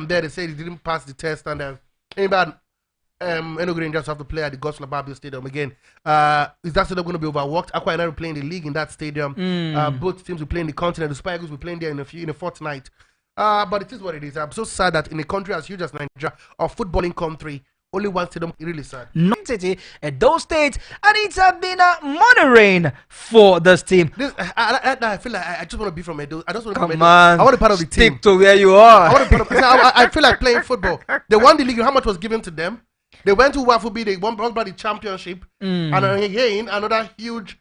there, they said he didn't pass the test, and anybody Enugu Rangers have to play at the Labaddia Stadium again. Is that stadium going to be overworked? Aqua United will play in the league in that stadium. Both teams will play in the continent. The Super Eagles will play in there in a fortnight. But it is what it is. I'm so sad that in a country as huge as Nigeria, a footballing country, only one stadium, really sad. Man Utd at those states, and it's been a money rain for this team. I feel like I just want to be from Edo. I just want to be Come on, I want to be part of the team. Stick to where you are. I feel like playing football. They won the league. How much was given to them? They went to Wafubi. They won the championship, and again another huge.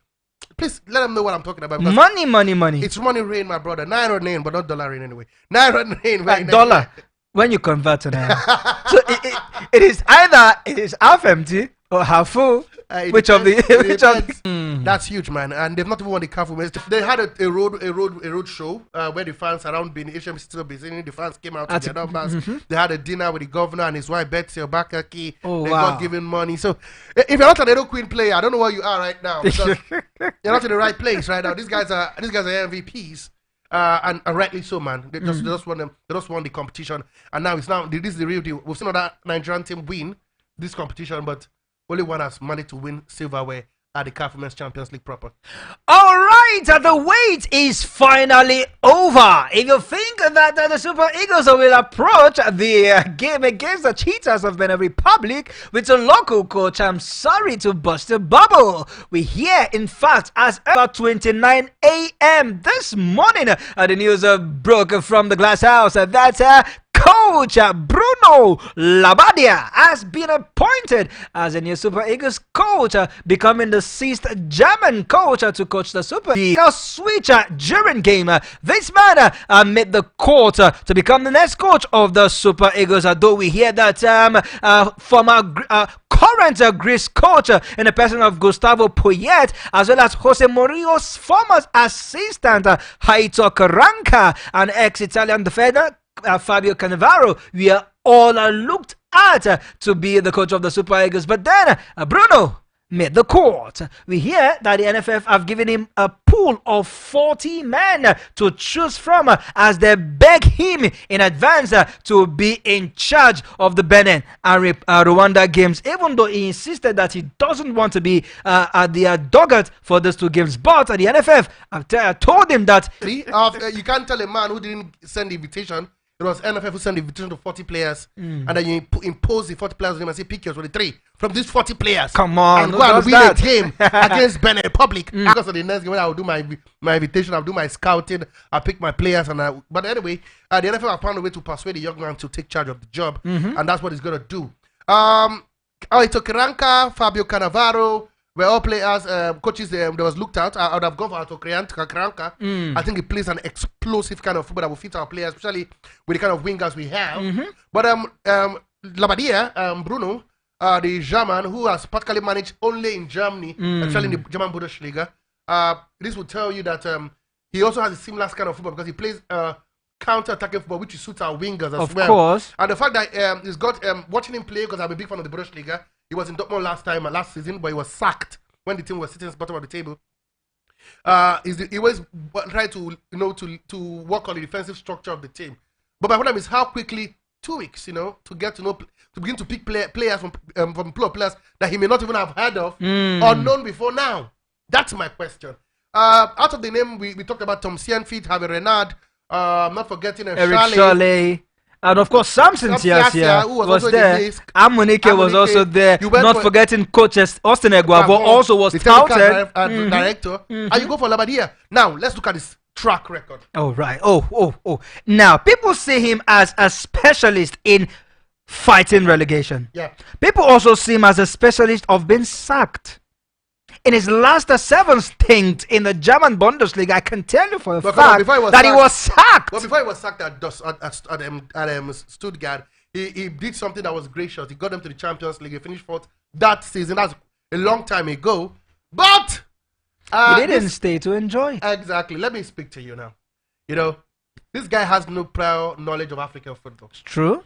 Please let them know what I'm talking about. Money. It's money rain, my brother. Naira rain, but not dollar rain anyway. Naira rain, like dollar. When you convert to naira, so it is either it is half empty or half full. Which of the? That's huge, man. And they've not even won the CAF Women's. They had a road show where the fans around Benin, Asian still busy. The fans came out to their numbers. They had a dinner with the governor and his wife Betsy Obakaki. They got given money. So if you're not an Edo Queen player, I don't know where you are right now. Because you're not in the right place right now. These guys are MVPs. And rightly so, man. They just won them. They just won the competition, and now this is the real deal. We've seen another Nigerian team win this competition, but only one has managed to win silverware at the CAF Women's Champions League proper. All right, the wait is finally over. If you think that the Super Eagles will approach the game against the Cheetahs of Benin Republic with a local coach, I'm sorry to bust the bubble. We hear, in fact, as about 29 a.m. this morning, the news broke from the glass house that Coach Bruno Labaddia has been appointed as a new Super Eagles coach, becoming the 6th German coach to coach the Super Eagles. Switch during game. This man made the court to become the next coach of the Super Eagles. Though we hear that former current Greece coach in the person of Gustavo Poyet, as well as Jose Mourinho's former assistant Haito Caranca, and ex-Italian defender Fabio Cannavaro, we are all looked at to be the coach of the Super Eagles. But then Bruno made the court. We hear that the NFF have given him a pool of 40 men to choose from as they beg him in advance to be in charge of the Benin and Rwanda games, even though he insisted that he doesn't want to be at the dogged for these two games. But the NFF have told him that you can't tell a man who didn't send the invitation. It was NFF who sent the invitation to 40 players, and then you impose the 40 players on them and say, pick yours for the 3 from these 40 players. Come on, and go and win a game against Benin Republic. Because of the next game, when I will do my invitation, I'll do my scouting, I'll pick my players, but anyway, the NFF have found a way to persuade the young man to take charge of the job, and that's what he's gonna do. Aito Kiranka, Fabio Cannavaro, were all players, coaches that was looked at. I would have gone for Aito Kiranka. I think he plays an explosive kind of football that will fit our players, especially with the kind of wingers we have. But Labaddia, Bruno, the German who has practically managed only in Germany, especially in the German Bundesliga, this will tell you that he also has a similar kind of football because he plays counter-attacking football, which suits our wingers as well. Of course. And the fact that he's got watching him play, because I'm a big fan of the Bundesliga. He was in Dortmund last season, but he was sacked when the team was sitting at the bottom of the table. He always tried to work on the defensive structure of the team. But my problem is how quickly 2 weeks, to get to know, to begin to pick players from players that he may not even have heard of or known before now. That's my question. Out of the name, we talked about Tom Sienfit, Javier Renard, not forgetting Eric Charlet. And of course, Samson Tiasia was there. Amunike was also there. Not forgetting coaches Austin Eguavo also was touted. Director. And you go for Labaddia. Now, let's look at his track record. Oh, right. Oh. Now, people see him as a specialist in fighting relegation. Yeah. People also see him as a specialist of being sacked. In his last 7 stints in the German Bundesliga, I can tell you for a fact that he was sacked. But before he was sacked at Stuttgart, he did something that was gracious. He got them to the Champions League. He finished 4th that season. That's a long time ago. But he didn't stay to enjoy. Exactly. Let me speak to you now. This guy has no prior knowledge of African football. It's true.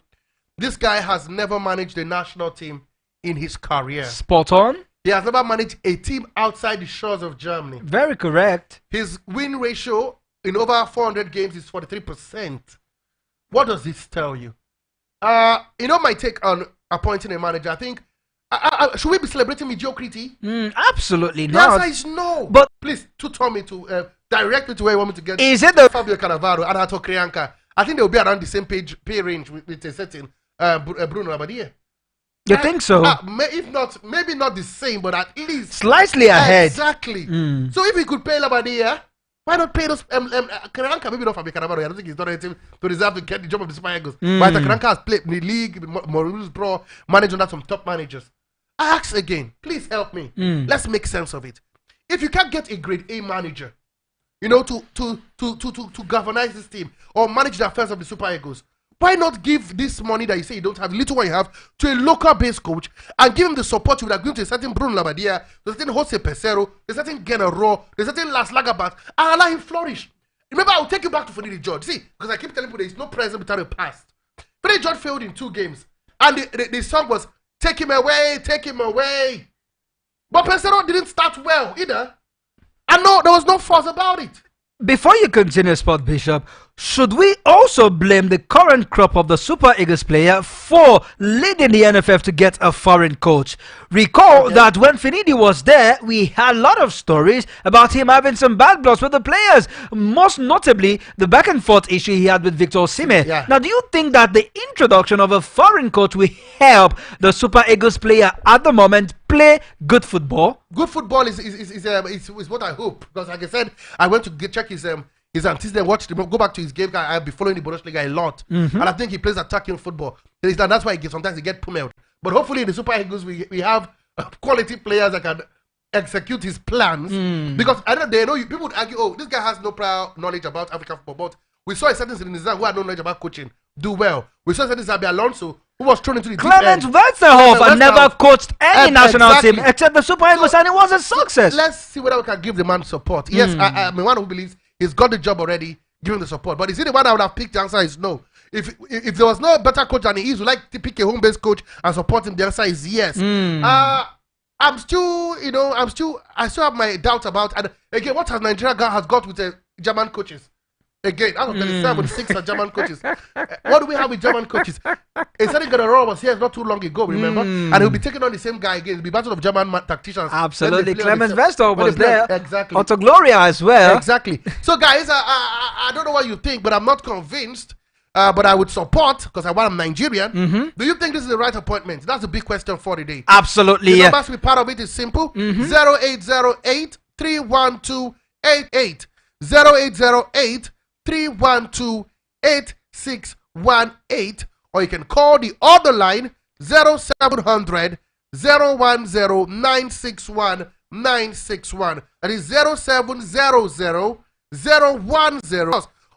This guy has never managed the national team in his career. Spot on. He has never managed a team outside the shores of Germany. Very correct. His win ratio in over 400 games is 43%. What does this tell you? My take on appointing a manager. I think, should we be celebrating mediocrity? Absolutely The not. answer is no. But please, tutor me to direct me to where you want me to get. is it the Fabio Cannavaro and Hato Kriyanka? I think they'll be around the same pay range with a certain Bruno Labaddia. you think so? If not, maybe not the same, but at least Slightly ahead. Exactly. So if he could pay Labaddia, why not pay those Kriyanka? Maybe not Fabio Cannavaro. I don't think he's done anything to deserve to get the job of the Super Eagles. But Kriyanka has played in the league, Maurice Bro, managed under some top managers. I ask again, please help me. Let's make sense of it. If you can't get a grade A manager, to galvanize this team or manage the affairs of the Super Eagles, why not give this money that you say you don't have, the little one you have, to a local based coach and give him the support you would have given to a certain Bruno Labaddia, to a certain Jose Pesero, to a certain Genaro, to a certain Las Lagabat, and allow him flourish. Remember, I'll take you back to Finidi George. See, because I keep telling people there is no present without a past. Finidi George failed in 2 games, and the song was "Take him away, take him away." But Pesero didn't start well either. And no, there was no fuss about it. Before you continue, Sport Bishop, should we also blame the current crop of the Super Eagles player for leading the NFF to get a foreign coach? Recall that when Finidi was there, we had a lot of stories about him having some bad blood with the players. Most notably, the back and forth issue he had with Victor Oseni. Yeah. Now, do you think that the introduction of a foreign coach will help the Super Eagles player at the moment play good football? Good football is what I hope, because like I said, I went to check his antecedent, go back to his game. I'll be following the Bundesliga a lot, and I think he plays attacking football. That's why sometimes he get pummeled. But hopefully in the Super Eagles we have quality players that can execute his plans. Because I know people would argue, oh, this guy has no prior knowledge about African football. But we saw a certain Zinedine who had no knowledge about coaching do well. We saw a certain Xabi Alonso who was thrown into the deep end. Clement Westerhoff never coached any national team except the Super Eagles, and it was a success. Let's see whether we can give the man support. Yes, I'm one who believes he's got the job already, give him the support. But is he the one I would have picked? The answer is no. If there was no better coach than he is, would like to pick a home-based coach and support him? The answer is yes. I still have my doubts about, and again, what has Nigeria got with German coaches? Again, out of 37, 6 are German coaches. What do we have with German coaches? A certain Guerrero was here not too long ago, remember? And he'll be taking on the same guy again. It'll be battle of German tacticians. Absolutely. Clemens Westerhoff was there. Exactly. Otto Gloria as well. Exactly. So, guys, I don't know what you think, but I'm not convinced. But I would support, because I'm Nigerian. Do you think this is the right appointment? That's a big question for the day. Absolutely. The numbers to be part of it is simple. 0808 312 88. 0808 312 8618, or you can call the other line 0700 010 961 961. That is 0700 010,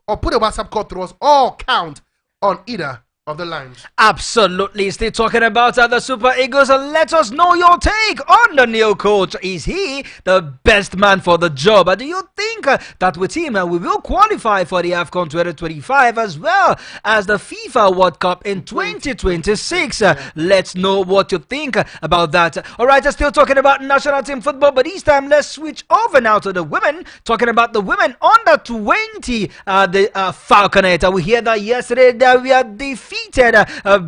or put a WhatsApp call through us, or count on either of the lines. Absolutely. Still talking about the Super Eagles, and let us know your take on the new coach. Is he the best man for the job? Do you think that with him we will qualify for the AFCON 2025 as well as the FIFA World Cup in 2026? Let's know what you think about that. Alright, still talking about national team football, but this time let's switch over now to the women. Talking about the women under 20, the Falconet. We hear that yesterday that we are defeated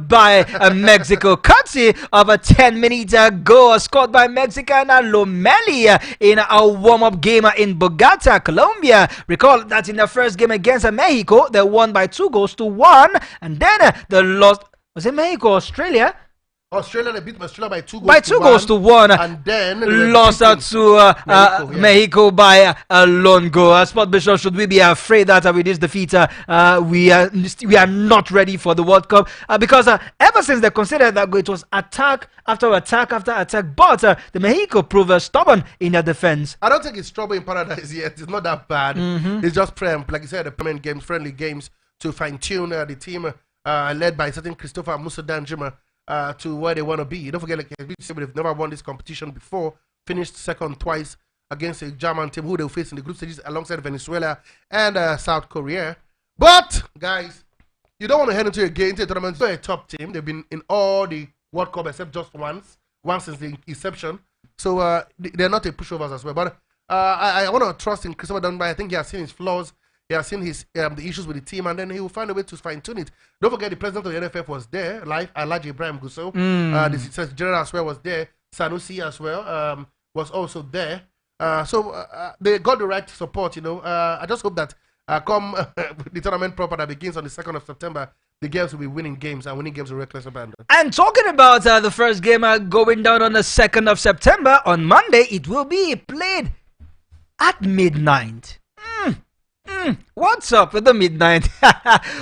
by Mexico, courtesy of a 10-minute goal scored by Mexican Lomeli in a warm-up game in Bogota, Colombia. Recall that in the first game against Mexico, they won by 2-1, and then they lost. Was it Mexico, Australia? Australia, they beat Australia by 2 goals to 1, and then lost to Mexico by a lone goal. Sport Bishop, should we be afraid that with this defeat we are not ready for the World Cup? Because ever since they considered that it was attack after attack after attack, but the Mexico proved stubborn in their defense. I don't think it's trouble in paradise yet. It's not that bad. It's just like you said, the permanent games, friendly games to fine-tune the team led by certain Christopher Musa-Danjuma to where they want to be. Don't forget, like they've never won this competition before. Finished second twice against a German team who they'll face in the group stages alongside Venezuela and South Korea. But guys, you don't want to head into a tournament. They're a top team. They've been in all the World Cup except just once since the inception. So they're not a pushovers as well. But I want to trust in Christopher Dunbar. I think he has seen his flaws. He has seen his the issues with the team, and then he will find a way to fine tune it. Don't forget the president of the NFF was there, live. Alhaji Ibrahim Gusso. The Secretary General as well was there. Sanusi as well was also there. So they got the right support. I just hope that come the tournament proper that begins on the 2nd of September, the girls will be winning games and winning games with reckless abandon. And talking about the first game going down on the 2nd of September, on Monday, it will be played at midnight. What's up with the midnight?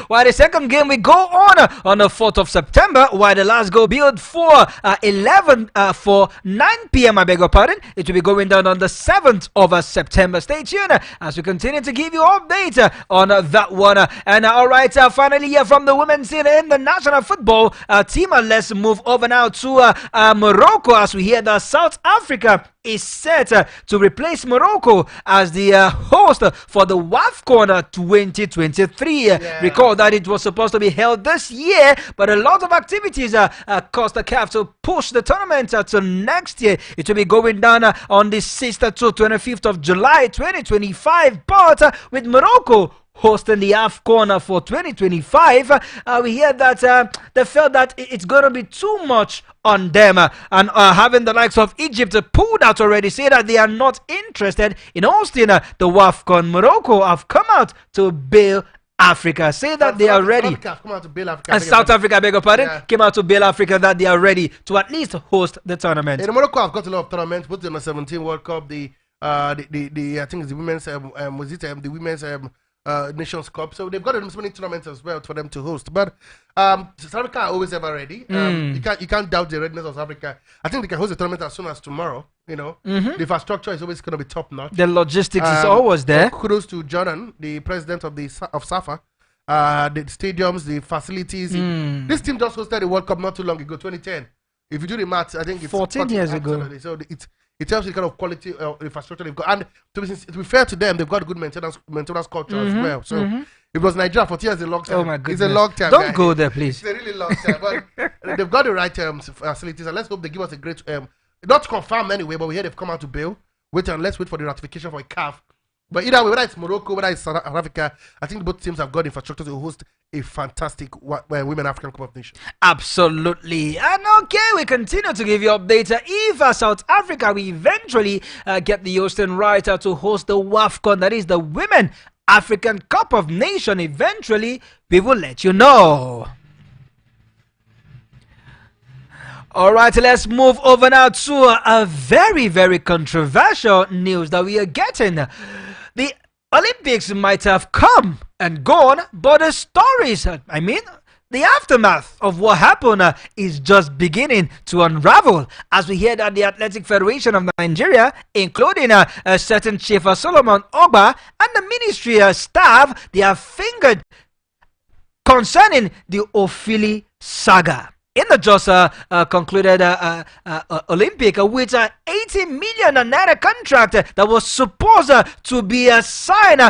While the second game will go on the 4th of September, while the last go billed for 9 p.m. I beg your pardon, it will be going down on the 7th of September. Stay tuned as we continue to give you updates on that one. And all right, finally here from the women's scene in the national football team, let's move over now to Morocco as we hear that South Africa is set to replace Morocco as the host for the WAFCON 2023. Recall that it was supposed to be held this year, but a lot of activities caused the CAF to push the tournament to next year. It will be going down on the 6th to 25th of July 2025, but with Morocco hosting the AFCON for 2025, we hear that they felt that it's going to be too much on them, and having the likes of Egypt pulled out already, say that they are not interested in hosting the WAFCON. Morocco have come out to bail Africa, say that they are ready. And South Africa, beg your pardon, came out to bail Africa that they are ready to at least host the tournament. In Morocco, I've got a lot of tournaments, both in the 17 World Cup, the I think it's the women's the women's Nations Cup. So they've got so many tournaments as well for them to host. But South Africa are always ever ready. You can't doubt the readiness of South Africa. I think they can host the tournament as soon as tomorrow. The infrastructure is always going to be top notch. The logistics is always there. Kudos to Jordan, the president of SAFA. The stadiums, the facilities. This team just hosted the World Cup not too long ago, 2010. If you do the maths, I think it's 14 years ago. So it tells you the kind of quality infrastructure they've got. And to be fair to them, they've got good maintenance culture as well. So it was Nigeria for 2 years, a long time. Oh my goodness. It's a long time. Don't go there, please. It's a really long time. But they've got the right facilities, and let's hope they give us a great not confirmed anyway, but we hear they've come out to bail. Let's wait for the ratification for a CAF. But either way, whether it's Morocco, whether it's South Africa, I think both teams have got infrastructure to host a fantastic Women African Cup of Nations. Absolutely. And okay, we continue to give you updates. If South Africa will eventually get the hosting right to host the WAFCON, that is the Women African Cup of Nations, eventually we will let you know. All right, let's move over now to a very, very controversial news that we are getting. The Olympics might have come and gone, but the stories, the aftermath of what happened is just beginning to unravel. As we hear that the Athletic Federation of Nigeria, including a certain Chief Solomon Ogba and the ministry staff, they are fingered concerning the Ofili saga. In the just concluded Olympic with an 80 million naira contract that was supposed to be signed,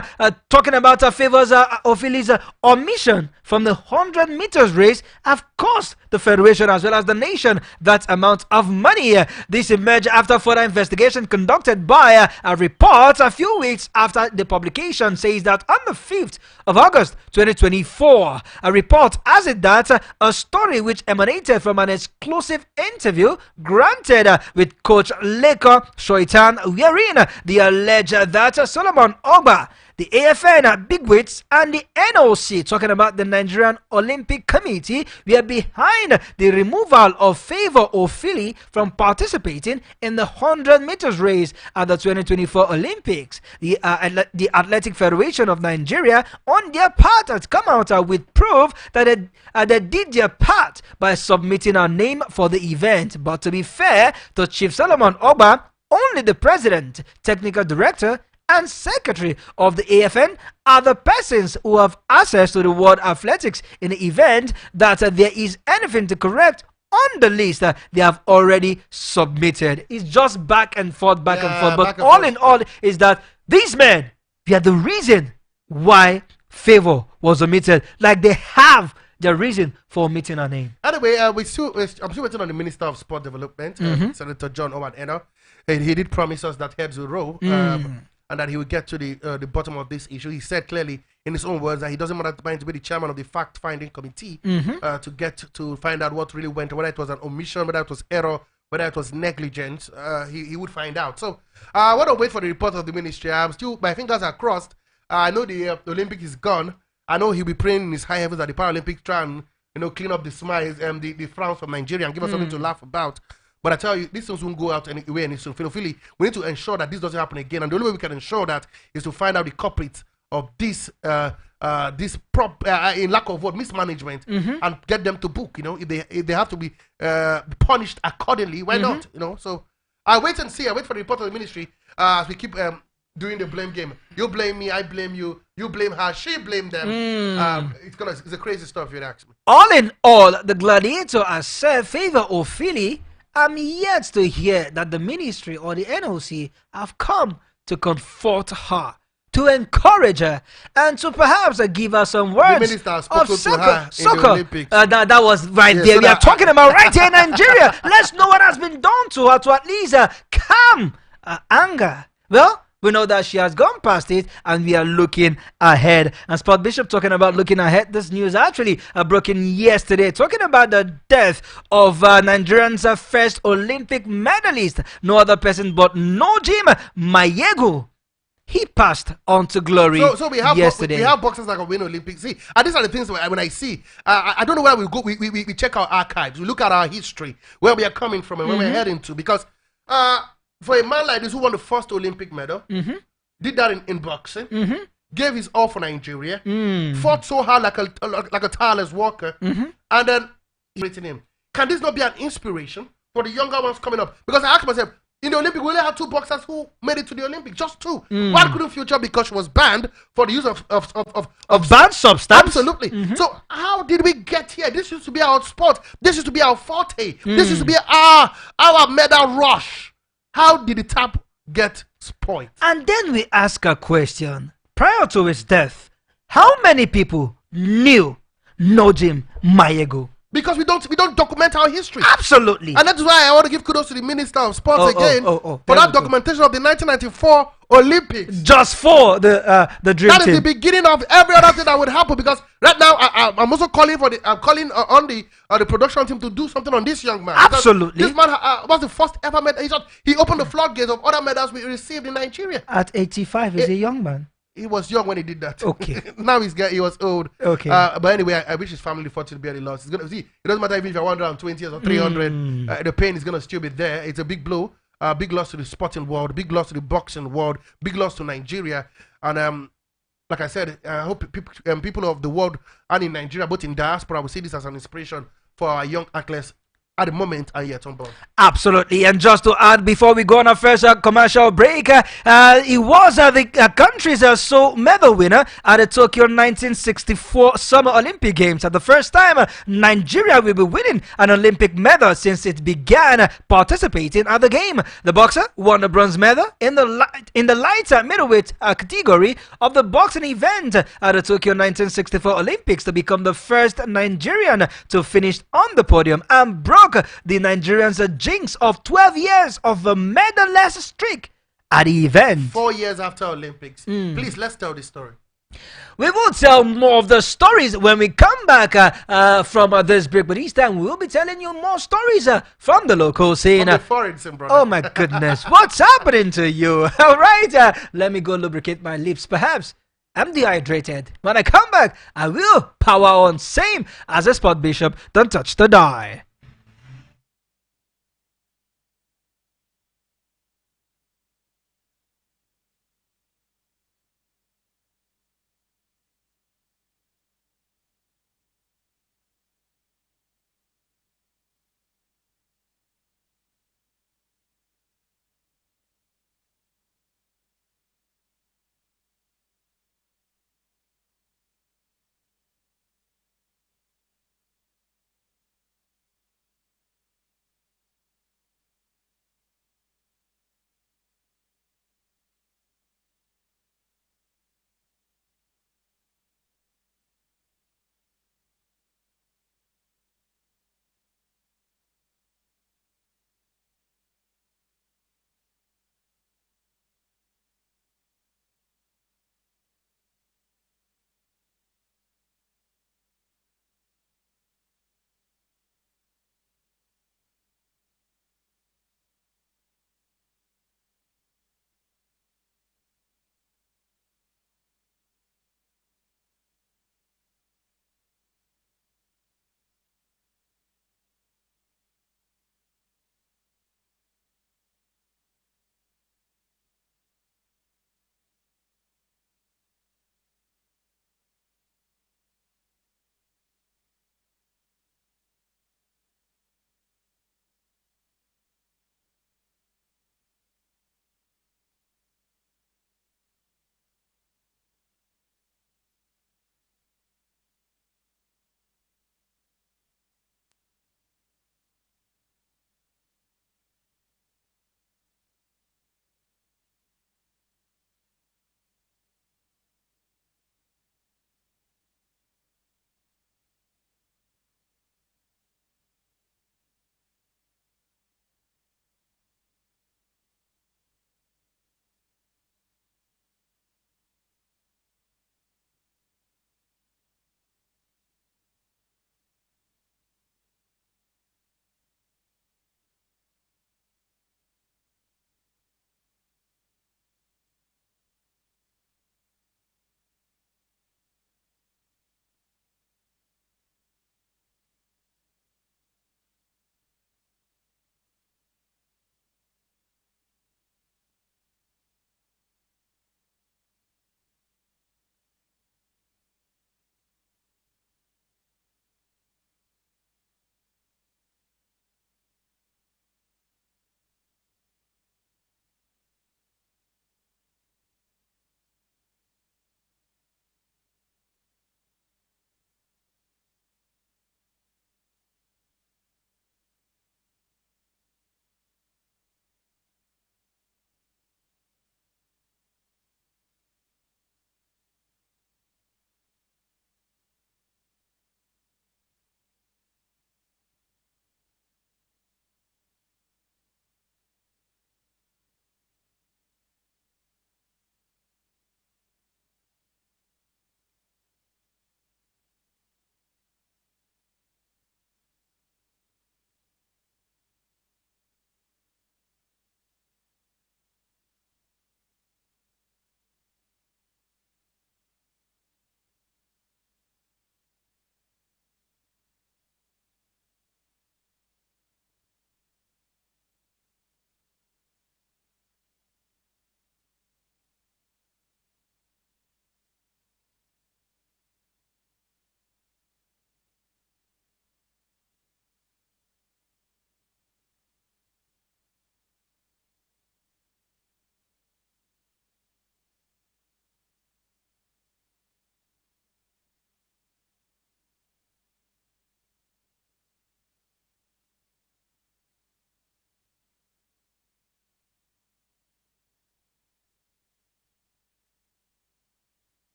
talking about favors Ofili's omission from the 100 meters race have cost the federation as well as the nation that amount of money. This emerged after further investigation conducted by a report a few weeks after the publication says that on the 5th of August 2024, a report has it that a story which emanated from an exclusive interview granted with coach Leko Shoitan, wherein they allege that Solomon Ogba, the AFN bigwigs and the NOC, talking about the Nigerian Olympic Committee, were behind the removal of Favour Ofili from participating in the 100 meters race at the 2024 Olympics. The Athletic Federation of Nigeria, on their part, has come out with proof that they did their part by submitting a name for the event. But to be fair to Chief Solomon Ogba, only the president, technical director, and secretary of the AFN are the persons who have access to the World Athletics in the event that there is anything to correct on the list they have already submitted. It's just back and forth. But all in all is that these men, they are the reason why Favour was omitted. Like they have the reason for omitting her name. Anyway, I'm still waiting on the Minister of Sport Development, Senator John Omar Eno. He did promise us that heads will roll. and that he will get to the bottom of this issue. He said clearly in his own words that he doesn't mind to be the chairman of the fact-finding committee to get to find out what really went, whether it was an omission, whether it was error, whether it was negligence. He would find out. So I want to wait for the report of the ministry. I'm still, my fingers are crossed. I know the Olympic is gone. I know he'll be praying in his high heavens that the Paralympics try and clean up the smiles and the frowns from Nigeria and give us something to laugh about. But I tell you, these things won't go out anywhere any soon. We need to ensure that this doesn't happen again. And the only way we can ensure that is to find out the culprits of this in lack of what mismanagement and get them to book. If they have to be punished accordingly, why not? So I wait and see. I wait for the report of the ministry as we keep doing the blame game. You blame me, I blame you. You blame her, she blame them. It's a crazy stuff, if you'd ask me. All in all, the gladiator has said, Favor Ophili, I'm yet to hear that the ministry or the NOC have come to comfort her, to encourage her, and to perhaps give her some words the minister has of spoken to her in the soccer. Olympics. That was right there. So We are talking about right here in Nigeria. Let's know what has been done to her to at least calm anger. Well, we know that she has gone past it and we are looking ahead. And Sport Bishop talking about looking ahead. This news actually broken yesterday, talking about the death of Nigerian's first Olympic medalist. No other person but Nojim Mayegu. He passed on to glory so we have yesterday. We have boxers that can win Olympics. See, and these are the things when I see. I don't know where we go. We check our archives. We look at our history, where we are coming from and where we're heading to. Because for a man like this who won the first Olympic medal, did that in boxing, gave his all for Nigeria, fought so hard like a tireless worker, and then rating him. Can this not be an inspiration for the younger ones coming up? Because I asked myself, in the Olympic, we only had 2 boxers who made it to the Olympics, just 2. One couldn't feature because she was banned for the use of banned substance. Absolutely. So how did we get here? This used to be our sport. This used to be our forte. This used to be our medal rush. How did the tap get spoiled? And then we ask a question. Prior to his death, how many people knew Nojim Mayegu? Because we don't document our history. Absolutely. And that's why I want to give kudos to the Minister of Sports for that documentation of the 1994 Olympics. Just for the dream That team. is the beginning of every other thing that would happen. Because right now I'm also calling for on the production team to do something on this young man. Absolutely. This man was the first ever medal. He opened the floodgates of other medals we received in Nigeria. At 85, he's a young man. He was young when he did that. Okay. Now he was old. Okay. But anyway, I wish his family fought to bear the loss. It's gonna see. It doesn't matter if you're 120 years or 300. The pain is gonna still be there. It's a big blow. Big loss to the sporting world. Big loss to the boxing world. Big loss to Nigeria. And like I said, I hope people of the world and in Nigeria, both in diaspora, will see this as an inspiration for our young athletes at the moment and yet on board. Absolutely. And just to add, before we go on our first commercial break, he was the country's sole medal winner at the Tokyo 1964 Summer Olympic Games. At the first time, Nigeria will be winning an Olympic medal since it began participating at the game. The boxer won the bronze medal in the light middleweight category of the boxing event at the Tokyo 1964 Olympics to become the first Nigerian to finish on the podium and broke the Nigerians' jinx of 12 years of a medalless streak at the event. 4 years after Olympics. Please, let's tell this story. We will tell more of the stories when we come back from this break, but this time we will be telling you more stories from the local scene. From the foreign scene, brother. Oh my goodness, what's happening to you? All right, let me go lubricate my lips. Perhaps I'm dehydrated. When I come back, I will power on, same as a Sport Bishop. Don't touch the die.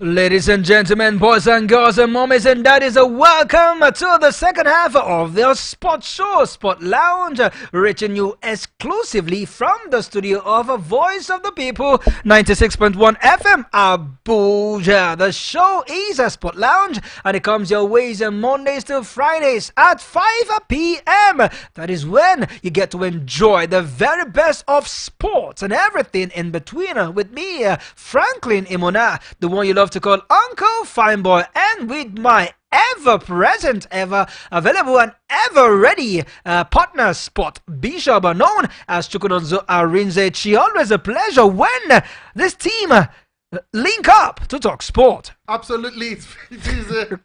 Ladies and gentlemen, boys and girls and mommies and daddies, welcome to the second half of the Sport Show, Sport Lounge, reaching you exclusively from the studio of Voice of the People, 96.1 FM, Abuja. The show is a Sport Lounge, and it comes your ways on Mondays to Fridays at 5 p.m. That is when you get to enjoy the very best of sports and everything in between with me, Franklin Imona, the one you love to call Uncle Fineboy, and with my ever-present, ever available and ever-ready partner, Sport Bishop, known as Chukwunonzo Arinzechi. Always a pleasure when this team link up to talk sport. Absolutely, it is a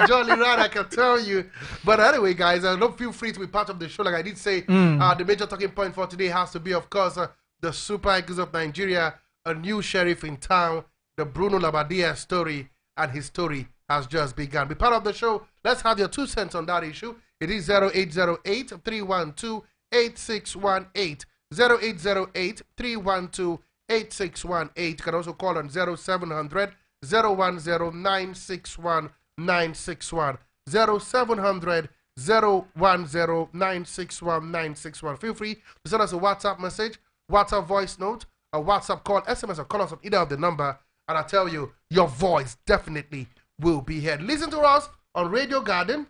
jolly ride, I can tell you. But anyway, guys, don't feel free to be part of the show. Like I did say, the major talking point for today has to be, of course, the Super Eagles of Nigeria, a new sheriff in town, the Bruno Labaddia story, and his story has just begun. Be part of the show. Let's have your 2 cents on that issue. It is 0808-312-8618. 0808-312-8618. You can also call on 0700 010 961 0700 010 Feel free to send us a WhatsApp message, WhatsApp voice note, a WhatsApp call, SMS, or call us on either of the number, and I tell you, your voice definitely will be heard. Listen to us on Radio Garden,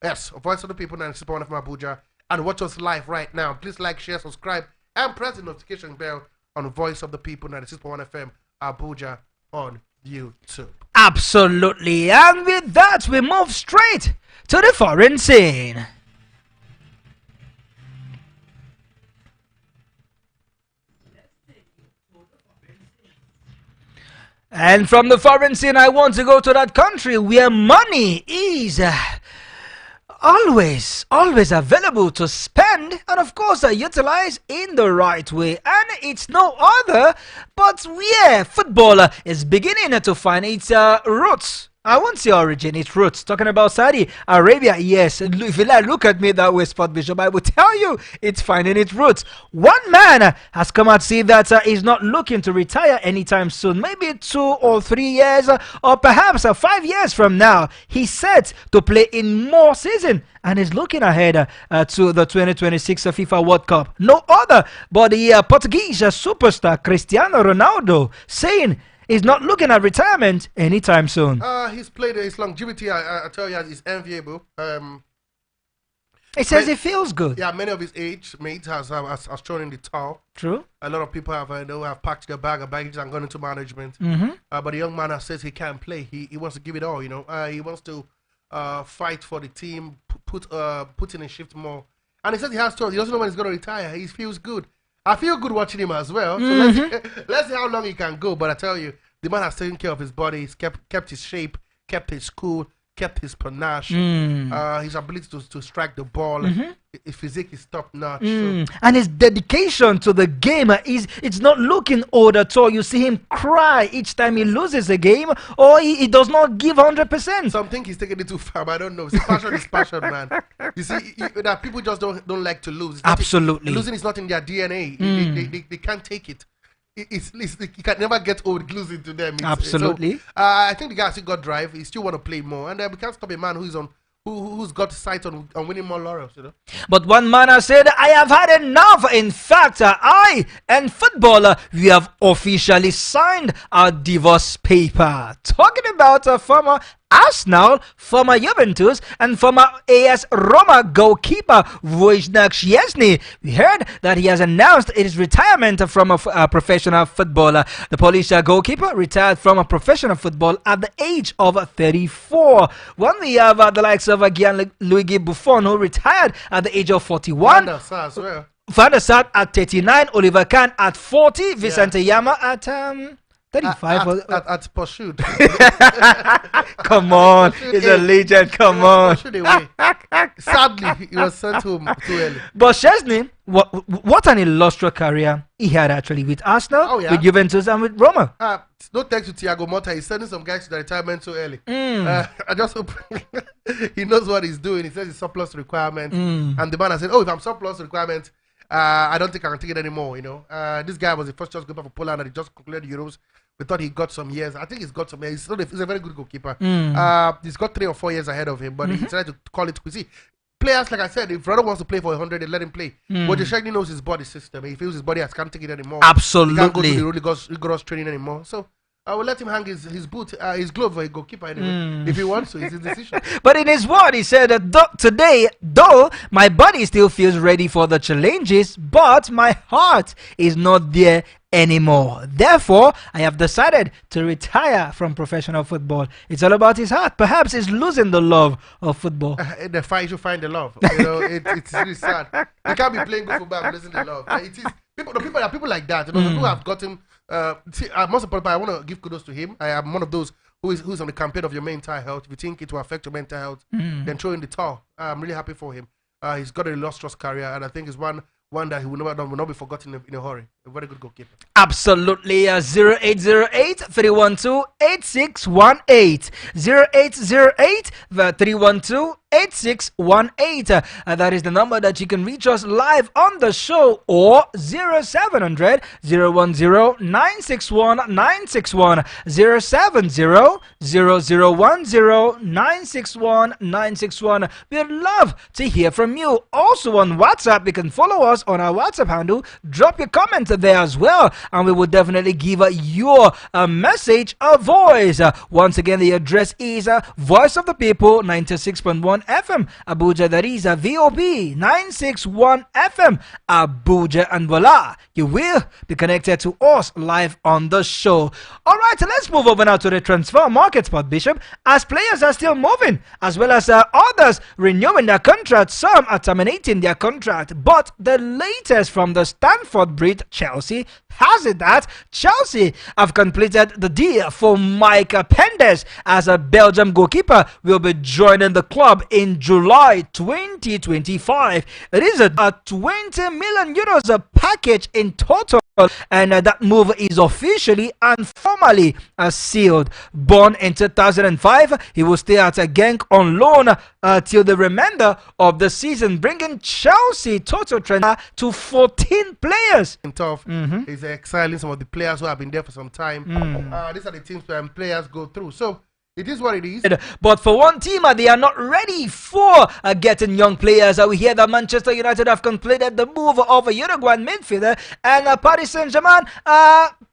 yes, Voice of the People, 96.1 from Abuja, and watch us live right now. Please like, share, subscribe, and press the notification bell on Voice of the People, 96.1 FM, Abuja, on YouTube. Absolutely, and with that, we move straight to the foreign scene. And from the foreign scene, I want to go to that country where money is always available to spend and, of course, utilize in the right way. And it's no other but where football is beginning to find its roots. I won't say origin, it's roots. Talking about Saudi Arabia, yes. If you like, look at me that way, Sport Bishop, I will tell you it's finding its roots. One man has come out to say that he's not looking to retire anytime soon. Maybe 2 or 3 years, or perhaps 5 years from now. He's set to play in more season and is looking ahead to the 2026 FIFA World Cup. No other but the Portuguese superstar Cristiano Ronaldo saying he's not looking at retirement anytime soon. He's played his longevity, I tell you, is enviable. He says he feels good. Yeah, many of his age mates has shown in the towel. True. A lot of people have packed their bag of baggage and gone into management. But the young man says he can't play. He wants to give it all. He wants to fight for the team, put in a shift more. And he says he has to. He doesn't know when he's going to retire. He feels good. I feel good watching him as well. So let's see how long he can go. But I tell you, the man has taken care of his body. He's kept his shape, kept his cool, kept his panache. His ability to strike the ball. His physique is top notch. So. And his dedication to the game it's not looking old at all. You see him cry each time he loses a game, or he does not give 100%. Some think he's taking it too far, but I don't know. See, passion is passion, man. You see, that people just don't like to lose. Absolutely. Losing is not in their DNA. They can't take it. You can never get old losing to them. Absolutely. So, I think the guy still got drive. He still want to play more, and we can't stop a man who's got sight on winning more laurels, But one man has said, I have had enough. In fact, I and football, we have officially signed our divorce paper. Talking about a former Arsenal, former Juventus, and former AS Roma goalkeeper Wojciech Szczesny. We heard that he has announced his retirement from a professional footballer. The Polish goalkeeper retired from a professional football at the age of 34. When we have the likes of Gianluigi Buffon, who retired at the age of 41. Van der Sar at 39, Oliver Kahn at 40, Vicente Yama at 35 at pursuit. Come on, he's a legend. Come on. Sadly, he was sent home too early. But Szczesny, what an illustrious career he had actually with Arsenal, with Juventus, and with Roma. No thanks to Thiago Motta. He's sending some guys to the retirement too early. I just hope he knows what he's doing. He says it's surplus requirement, and the man has said, "Oh, if I'm surplus requirement, I don't think I can take it anymore." This guy was the first choice goalkeeper for Poland, and he just concluded the Euros We thought he got some years. I think he's got some years. He's a very good goalkeeper. He's got 3 or 4 years ahead of him, but he decided to call it quits. Players, like I said, if Ronaldo wants to play for 100, they let him play. But Shaggy knows his body system. He feels his body can't take it anymore. Absolutely. He can't go to the rigorous training anymore. So I will let him hang his boot, his glove for a goalkeeper anyway. If he wants to, it's his decision. But in his word, he said that today, though my body still feels ready for the challenges, but my heart is not there anymore. Therefore, I have decided to retire from professional football. It's all about his heart. Perhaps he's losing the love of football. The fight, you find the love. It's really sad. You can't be playing good football and losing the love. It is people like that. Who have gotten. Most important, I want to give kudos to him. I am one of those who's on the campaign of your mental health. If you think it will affect your mental health, then throw in the towel. I'm really happy for him. He's got a illustrious career, and I think it's one that he will not be forgotten in a hurry. A very good goalkeeper. Absolutely. 0808 312 8618. 0808 312 8618. That is the number that you can reach us live on the show, or 0700 010 961 961, 070 0010 961 961. We'd love to hear from you. Also on WhatsApp, you can follow us on our WhatsApp handle. Drop your comment there as well, and we will definitely give your message a voice. Once again, the address is Voice of the People 96.1 FM Abuja. That is VOB 961 FM Abuja, and voila, you will be connected to us live on the show. All right, so let's move over now to the transfer market spot, Bishop, as players are still moving, as well as others renewing their contract. Some are terminating their contract, but the latest from the Stamford Bridge Chelsea has it that Chelsea have completed the deal for Mike Pendes, as a Belgium goalkeeper will be joining the club in July 2025. It is a 20 million euros package in total, and that move is officially and formally sealed. Born in 2005, he will stay at Genk on loan till the remainder of the season, bringing Chelsea total transfer to 14 players. Tough is exiling some of the players who have been there for some time. These are the teams where players go through. So it is what it is. But for one team, they are not ready for getting young players. We hear that Manchester United have completed the move of a Uruguayan midfielder and Paris Saint-Germain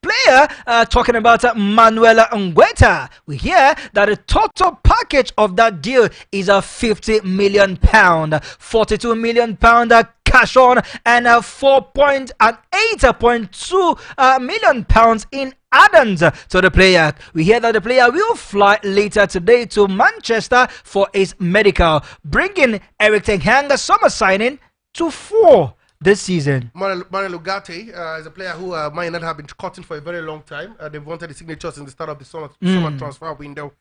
player, talking about Manuel Ngueta. We hear that the total package of that deal is £50 million, £42 million cash on, and 8.2 million pounds in add-ons to the player. We hear that the player will fly later today to Manchester for his medical, bringing Eric Ten Hag summer signing to 4 this season. Manuel Ugarte is a player who might not have been cutting for a very long time. They've wanted the signatures in the start of the summer transfer window.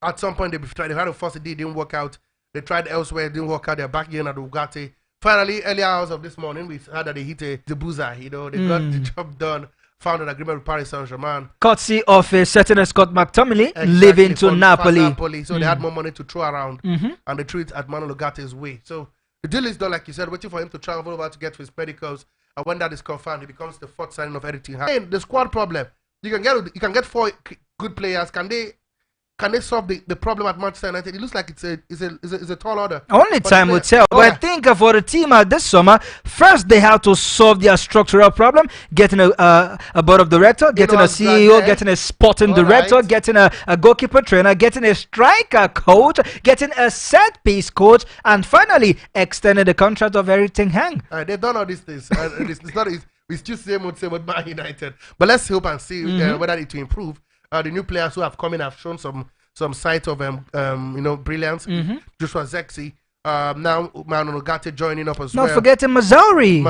At some point, they had to force it, didn't work out. They tried elsewhere, it didn't work out. They're back again at Ugarte. Finally, early hours of this morning, we heard that they hit the bullseye. They got the job done. Found an agreement with Paris Saint-Germain. Courtesy of a certain Scott McTominay, leaving to Napoli. So they had more money to throw around, and they threw it at Manuel Ugarte's way. So the deal is done, like you said, waiting for him to travel over to get his medicals. And when that is confirmed, he becomes the fourth signing of everything. And the squad problem, you can get 4 good players. Can they solve the problem at Manchester United? It looks like it's a tall order. Only time will tell. But I think for the team this summer, first they have to solve their structural problem, getting a board of director, getting a CEO, getting a sporting director, getting a goalkeeper trainer, getting a striker coach, getting a set piece coach, and finally extending the contract of Eric Ten Hag. They've done all these things. It's just same old Man United. But let's hope and see whether it will improve. The new players who have come in have shown some signs of brilliance. Joshua Zexi, now Manuel Ugarte joining up as well. Not forgetting Mazzouri.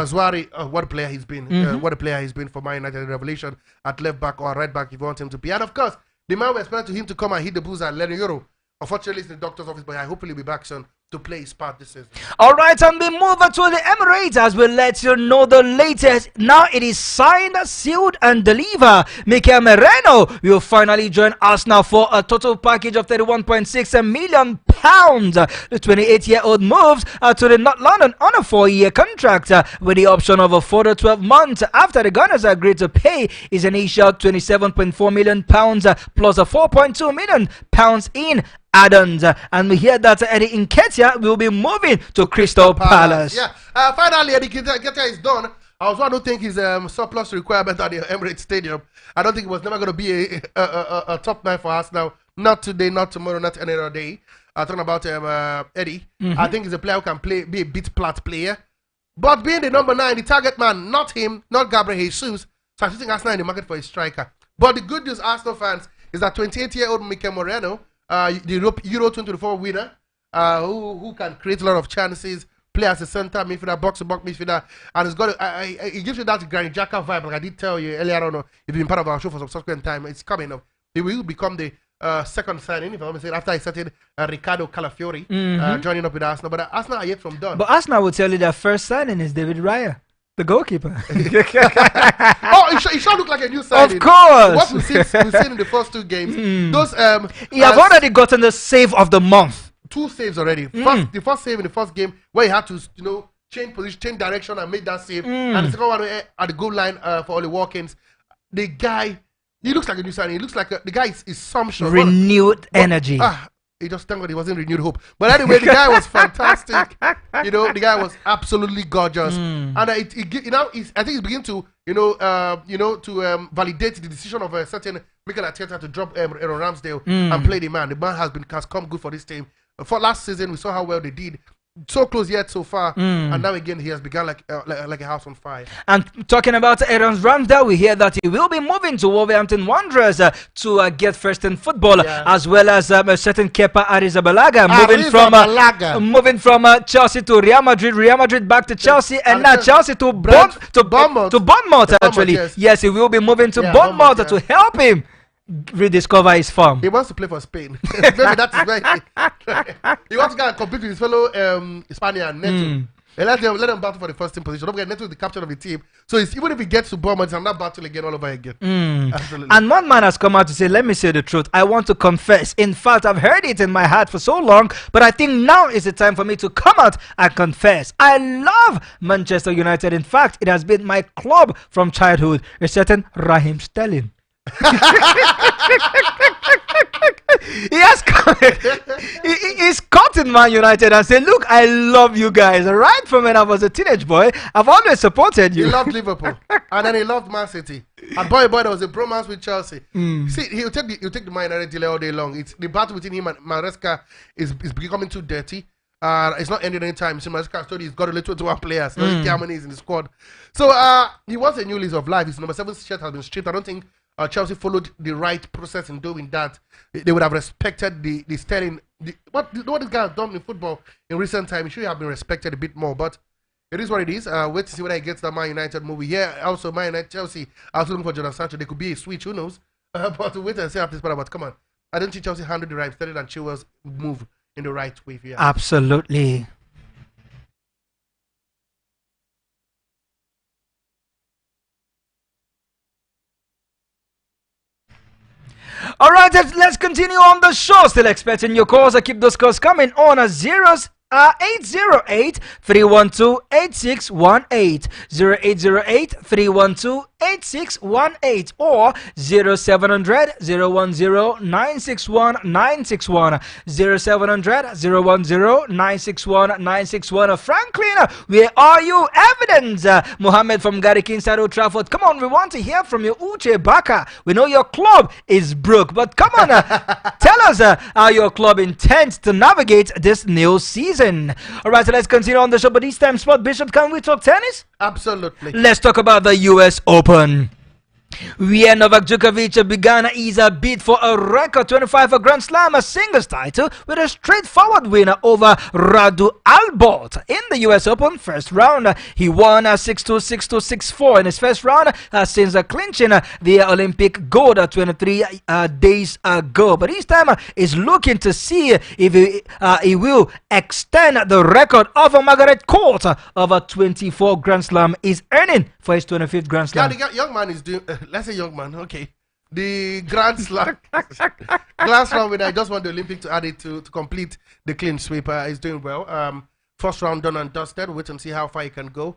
What a player he's been. What a player he's been for Man United. Revelation at left back or right back if you want him to be. And of course, the man we expected him to come and hit the bullseye at €11. Unfortunately, it's in the doctor's office, but I hopefully he'll be back soon. to play his part this season. All right, and we move on to the Emirates as we let you know the latest. Now it is signed, sealed, and delivered. Mikel Merino will finally join Arsenal for a total package of £31.6 million. The 28-year-old moves to the North London on a 4-year contract with the option of a further 12 months after the Gunners agreed to pay his initial £27.4 million plus a £4.2 million in add-ons. And we hear that Eddie Nketiah will be moving to Crystal Palace. Yeah, finally Eddie Nketiah is done. I also don't think his surplus requirement at the Emirates Stadium. I don't think it was never going to be a top 9 for us now. Not today, not tomorrow, not any other day. Talking about Eddie, I think he's a player who can be a bit plat player. But being the number 9, the target man, not him, not Gabriel Jesus. So I think Arsenal in the market for a striker. But the good news, Arsenal fans, is that 28-year-old Mikel Merino, the Euro 2024 winner, who can create a lot of chances, play as a center midfielder, box-to-box midfielder, and it's got it gives you that Granit Xhaka vibe. Like I did tell you earlier, I don't know if you've been part of our show for some subsequent time. It's coming up. He will become the second signing, if I'm mistaken, after I started Ricardo Calafiori joining up with Arsenal. But Arsenal are yet from done. But Arsenal will tell you their first signing is David Raya, the goalkeeper. Oh, it sure look like a new signing. Of course. What we've seen in the first 2 games, those he have already gotten the save of the month. 2 saves already. The first save in the first game where he had to, change position, change direction, and make that save. And the second one at the goal line for Oli Watkins. The guy, he looks like a new signing. He looks like the guy is some sort renewed energy. He just thank God he wasn't renewed hope. But anyway, the guy was fantastic. The guy was absolutely gorgeous. And I think it's beginning to validate the decision of a certain Mikel Arteta to drop Aaron Ramsdale and play the man. The man has come good for this team. For last season, we saw how well they did. So close yet so far, and now again he has begun like a house on fire. And talking about Aaron Ramsdale, we hear that he will be moving to Wolverhampton Wanderers to get first in football, as well as a certain Kepa Arrizabalaga moving from Chelsea to Real Madrid back to Chelsea, and now Chelsea to Bournemouth. Actually, yes, he will be moving to Bournemouth to help him rediscover his form. He wants to play for Spain. Maybe that is why he wants to go and compete with his fellow Spaniard Neto. Let them battle for the first team position. Don't forget, Neto is the captain of the team. So even if he gets to Bournemouth, I'm not battle again all over again. Absolutely. And one man has come out to say, let me say the truth. I want to confess. In fact, I've heard it in my heart for so long, but I think now is the time for me to come out and confess. I love Manchester United. In fact, it has been my club from childhood. A certain Raheem Sterling. He's caught in Man United and said, look, I love you guys. Right from when I was a teenage boy, I've always supported you. He loved Liverpool and then he loved Man City. And boy, there was a bromance with Chelsea. See, he'll take the Man United delay all day long. It's the battle between him and Maresca is becoming too dirty. It's not ending anytime soon. Maresca told he's got only 21 players. Germany is in the squad. So he wants a new lease of life. His number 7 shirt has been stripped. I don't think Chelsea followed the right process in doing that. They would have respected the Sterling. What this guy has done in football in recent time, he should have been respected a bit more. But it is what it is. Wait to see whether he gets the Man United movie. Yeah, also Man United, Chelsea. I was looking for Jordan Sancho. There could be a switch. Who knows? But wait and see after this part. But come on, I don't think Chelsea handled the right Sterling and Chilwell's move in the right way. Yeah. Absolutely. All right, let's continue on the show. Still expecting your calls. I keep those calls coming on a 808-312-8618, 0808-312-8618, or 0700-010-961-961, 0700-010-961-961. Franklin, where are you? Evidence. Mohammed from Garrick inside Old Trafford. Come on, we want to hear from you, Uche Baka. We know your club is broke, but come on, tell us how your club intends to navigate this new season. All right, so let's continue on the show. But this time, Sport Bishop, can we talk tennis? Absolutely. Let's talk about the US Open. Where Novak Djokovic began his bid for a record 25 Grand Slam singles title with a straightforward win over Radu Albot in the US Open first round. He won 6-2, 6-2, 6-4 in his first round since clinching the Olympic gold 23 days ago. But this time is looking to see if he will extend the record of Margaret Court of 24 Grand Slam is earning for his 25th Grand Slam. Yeah, the young man is doing, let's say young man, okay. The Grand Slam, Grand Slam winner, I just want the Olympic to add it to complete the clean sweep. Is doing well. First round done and dusted. Wait and see how far he can go.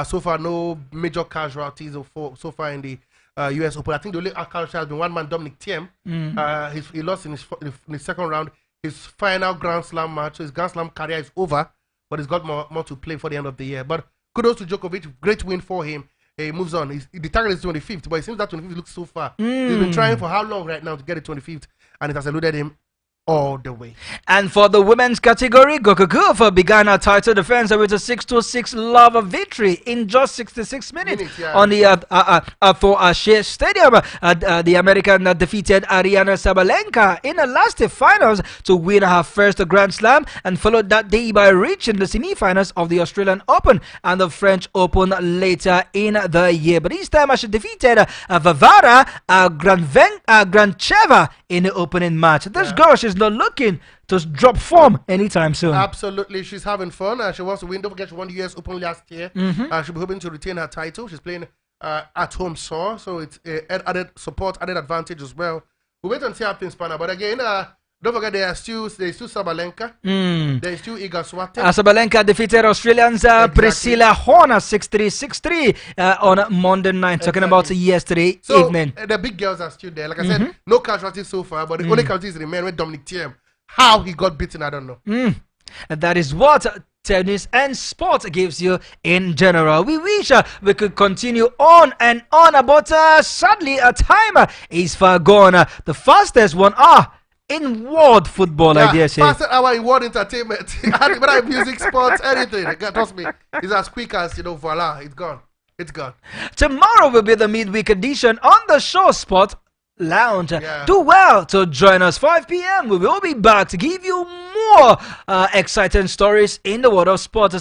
So far, no major casualties so far in the US Open. I think the only casualty has been one man, Dominic Thiem. He lost in his second round. His final Grand Slam match, so his Grand Slam career is over, but he's got more to play for the end of the year. But kudos to Djokovic, great win for him. He moves on. The target is 25th, but it seems that 25th looks so far. He's been trying for how long right now to get it 25th, and it has eluded him all the way. And for the women's category, Gokugova began her title defense with a 6-6 love victory in just 66 minutes on the Arthur Ashe Stadium. The American defeated Ariana Sabalenka in the last finals to win her first Grand Slam, and followed that day by reaching the semi-finals of the Australian Open and the French Open later in the year. But this time she defeated Varvara Grantcheva in the opening match. This girl, she's not looking to drop form anytime soon. Absolutely, she's having fun. She wants to win. Don't forget, she won the US Open last year. She'll be hoping to retain her title. She's playing at home, so it's added support, added advantage as well. We'll wait and see how things pan out. But again, don't forget there's still Sabalenka. There's still Iga Swiatek. Sabalenka defeated Australians Priscilla Horner 6-3, 6-3 on Monday night. Talking about yesterday evening. The big girls are still there. Like I said, no casualties so far, but the only casualties remain with Dominic Thiem. How he got beaten, I don't know. And that is what tennis and sport gives you in general. We wish we could continue on and on, but sadly, time is far gone. The fastest 1 hour in world football, I dare say. Fastest hour in world entertainment. Whether music, sports, anything. Trust me, it's as quick as, voila, it's gone. It's gone. Tomorrow will be the midweek edition on the show Sport Lounge. Do well to join us 5 p.m. We will be back to give you more exciting stories in the world of sports.